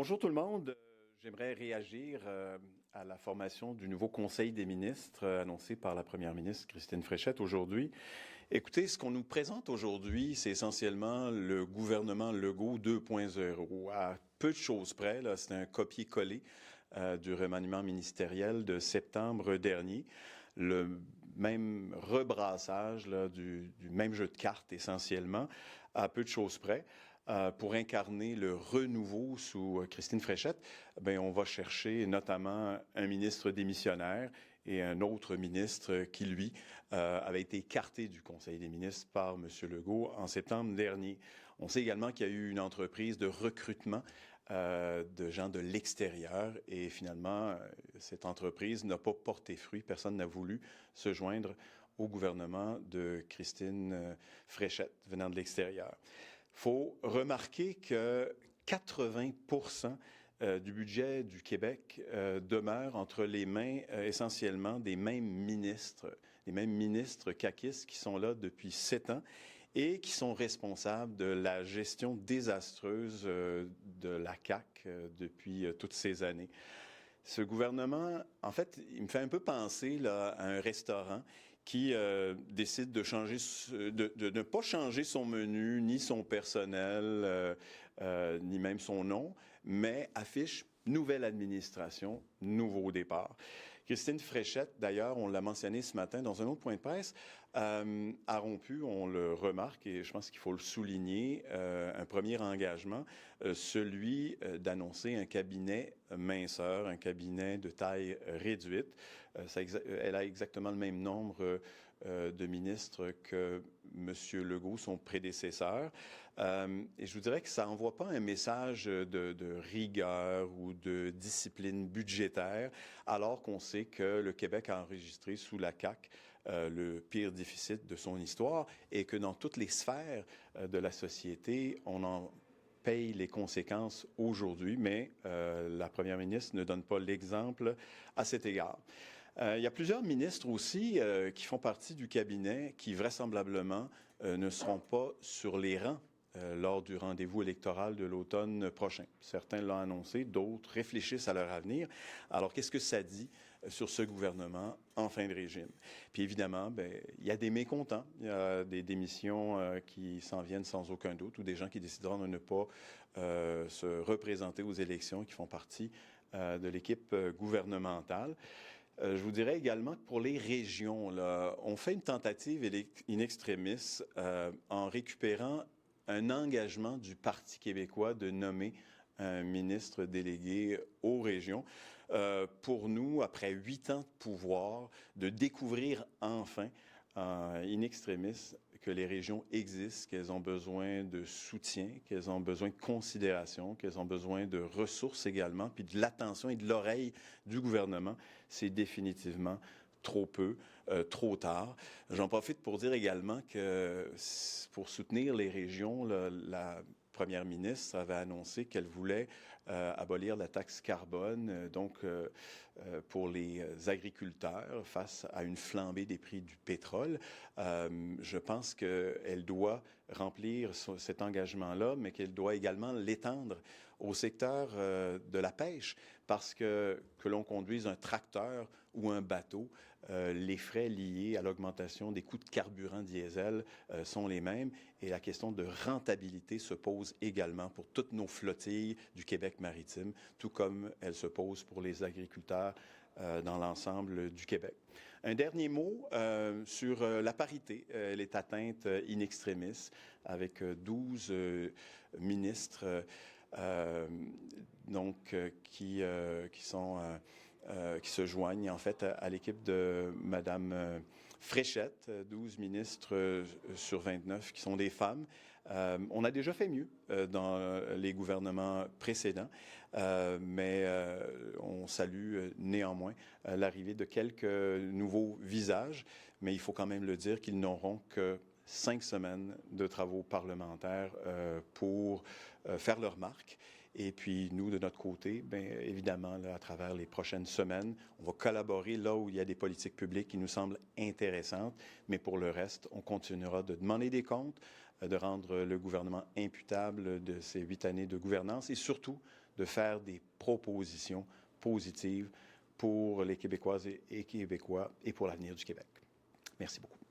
Bonjour tout le monde. J'aimerais réagir à la formation du nouveau Conseil des ministres annoncé par la première ministre Christine Fréchette aujourd'hui. Écoutez, ce qu'on nous présente aujourd'hui, c'est essentiellement le gouvernement Legault 2.0. À peu de choses près, là, c'est un copier-coller du remaniement ministériel de septembre dernier. Le même rebrassage là, du même jeu de cartes essentiellement, à peu de choses près. Pour incarner le renouveau sous Christine Fréchette, ben, on va chercher notamment un ministre démissionnaire et un autre ministre qui, lui, avait été écarté du Conseil des ministres par M. Legault en septembre dernier. On sait également qu'il y a eu une entreprise de recrutement de gens de l'extérieur et finalement, cette entreprise n'a pas porté fruit. Personne n'a voulu se joindre au gouvernement de Christine Fréchette venant de l'extérieur. Il faut remarquer que 80% du budget du Québec demeure entre les mains essentiellement des mêmes ministres caquistes qui sont là depuis 7 ans et qui sont responsables de la gestion désastreuse de la CAQ depuis toutes ces années. Ce gouvernement, en fait, il me fait un peu penser là, à un restaurant qui décide de changer, de ne pas changer son menu, ni son personnel, ni même son nom, mais affiche nouvelle administration, nouveau départ. Christine Fréchette, d'ailleurs, on l'a mentionné ce matin dans un autre point de presse, a rompu, on le remarque, et je pense qu'il faut le souligner, un premier engagement, celui d'annoncer un cabinet minceur, un cabinet de taille réduite. Elle a exactement le même nombre de ministres que M. Legault, son prédécesseur. Et je vous dirais que ça n'envoie pas un message de rigueur ou de discipline budgétaire, alors qu'on sait que le Québec a enregistré sous la CAQ le pire déficit de son histoire et que dans toutes les sphères de la société, on en paye les conséquences aujourd'hui, mais la première ministre ne donne pas l'exemple à cet égard. Il y a plusieurs ministres aussi qui font partie du cabinet qui vraisemblablement ne seront pas sur les rangs lors du rendez-vous électoral de l'automne prochain. Certains l'ont annoncé, d'autres réfléchissent à leur avenir. Alors, qu'est-ce que ça dit sur ce gouvernement en fin de régime? Puis évidemment, bien, il y a des mécontents, il y a des démissions qui s'en viennent sans aucun doute, ou des gens qui décideront de ne pas se représenter aux élections, qui font partie de l'équipe gouvernementale. Je vous dirais également que pour les régions, là, on fait une tentative in extremis en récupérant un engagement du Parti québécois de nommer un ministre délégué aux régions. Pour nous, après 8 ans de pouvoir, de découvrir enfin in extremis que les régions existent, qu'elles ont besoin de soutien, qu'elles ont besoin de considération, qu'elles ont besoin de ressources également, puis de l'attention et de l'oreille du gouvernement, c'est définitivement trop peu, trop tard. J'en profite pour dire également que pour soutenir les régions, la première ministre avait annoncé qu'elle voulait abolir la taxe carbone, pour les agriculteurs face à une flambée des prix du pétrole. Je pense qu'elle doit remplir cet engagement-là, mais qu'elle doit également l'étendre au secteur de la pêche, parce que l'on conduise un tracteur ou un bateau, les frais liés à l'augmentation des coûts de carburant diesel sont les mêmes et la question de rentabilité se pose également pour toutes nos flottilles du Québec maritime, tout comme elle se pose pour les agriculteurs dans l'ensemble du Québec. Un dernier mot sur la parité. Elle est atteinte in extremis avec 12 ministres qui se joignent en fait à l'équipe de Madame Fréchette, 12 ministres sur 29 qui sont des femmes. On a déjà fait mieux dans les gouvernements précédents, mais on salue néanmoins l'arrivée de quelques nouveaux visages, mais il faut quand même le dire qu'ils n'auront que 5 semaines de travaux parlementaires pour faire leur marque. Et puis, nous, de notre côté, bien évidemment, là, à travers les prochaines semaines, on va collaborer là où il y a des politiques publiques qui nous semblent intéressantes. Mais pour le reste, on continuera de demander des comptes, de rendre le gouvernement imputable de ces 8 années de gouvernance et surtout de faire des propositions positives pour les Québécoises et Québécois et pour l'avenir du Québec. Merci beaucoup.